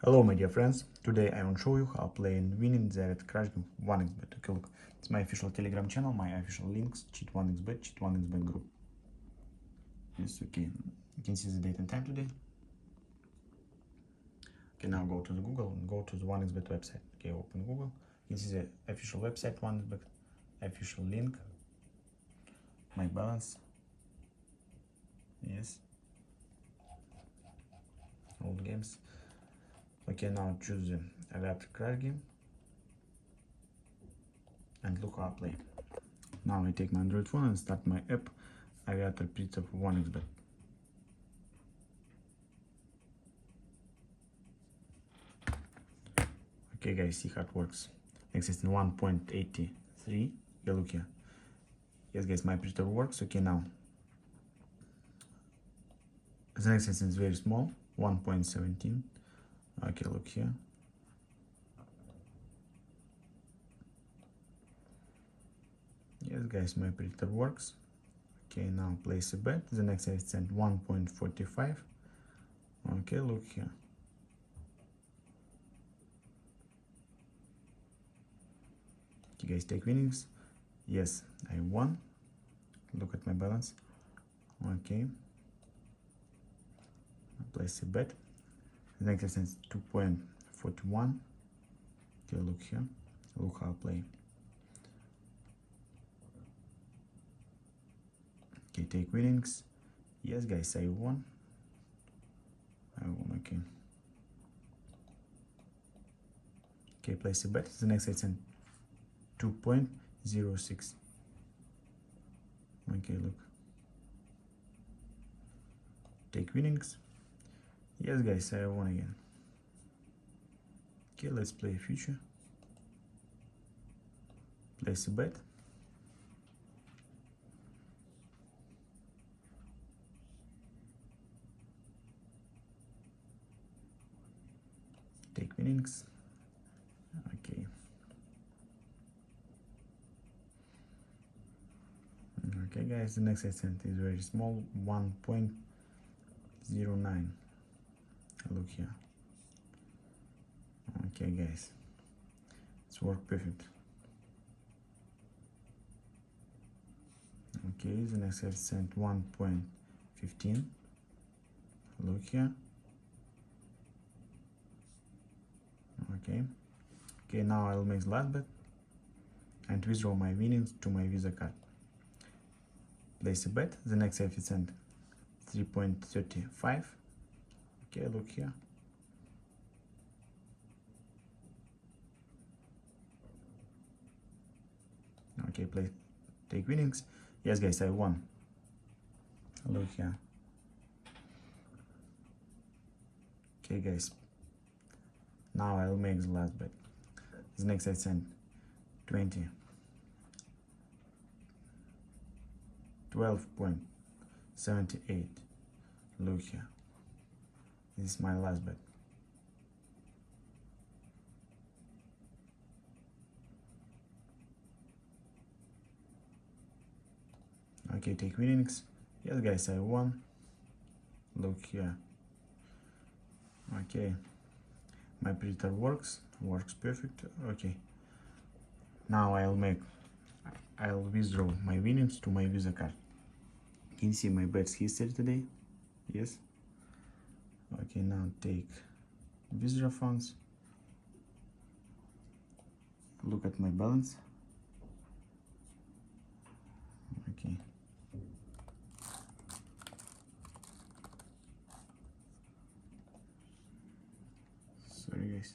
Hello my dear friends, today I will show you how playing winning the AVIATOR crash game 1xbet. Okay, look, it's my official Telegram channel, my official links, cheat 1xbet, cheat 1xbet group. Yes, okay, you can see the date and time today. Okay, now go to the Google and go to the 1xbet website. Okay, open Google, you can see the official website 1xbet, official link, my balance, yes, all the games. Okay, now choose the AVIATOR crash game and look how I play. Now I take my Android phone and start my app AVIATOR Predictor for 1xbet. Okay guys, see how it works. Existing 1.83. Yeah, look here. Yes guys, my predictor works. Okay, now the next instance is very small, 1.17. Okay, look here. Yes guys, my predictor works. Okay, now place a bet. The next instance 1.45. Okay, look here. Okay guys, take winnings. Yes, I won. Look at my balance. Okay, place a bet. The next instance 2.41. Okay, look here. Look how I play. Okay, take winnings. Yes guys, I won. Okay. Okay, place a bet. The next item 2.06. Okay, look. Take winnings. Yes guys, I won again. Okay, let's play future. Place a bet. Take winnings. Okay. Okay guys, the next ascent is very small, 1.09. Look here. Okay guys, it's worked perfect. Okay, the next ascent 1.15. Look here. Okay, now I'll make the last bet and withdraw my winnings to my Visa card. Place a bet. The next coefficient 3.35. Okay, look here. Okay, take winnings. Yes guys, I won. Look here. Okay guys, now I'll make the last bet. The next I send 20, 12.78. Look here. This is my last bet. Okay, take winnings. Yes guys, I won. Look here. Okay, my predictor works perfect. Okay, now I'll withdraw my winnings to my Visa card. Can you see my bets history today? Yes. Okay, now take withdraw funds. Look at my balance. Okay. Sorry guys.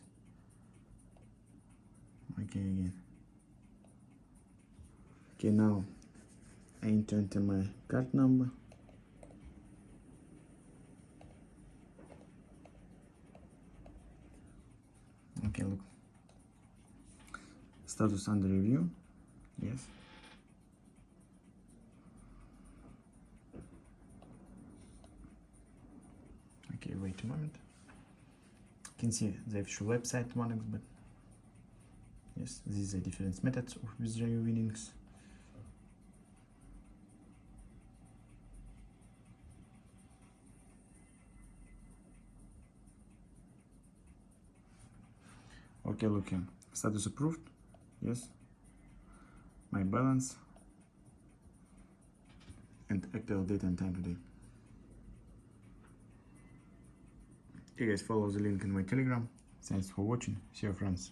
Okay, again. Okay, now I need to enter my card number. Okay, look. Status under review. Yes. Okay, wait a moment. You can see the official website 1xbet. Yes, these are different methods of withdrawing your winnings. Okay, looking. Status approved. Yes. My balance. And actual date and time today. Okay guys, follow the link in my Telegram. Thanks for watching. See you friends.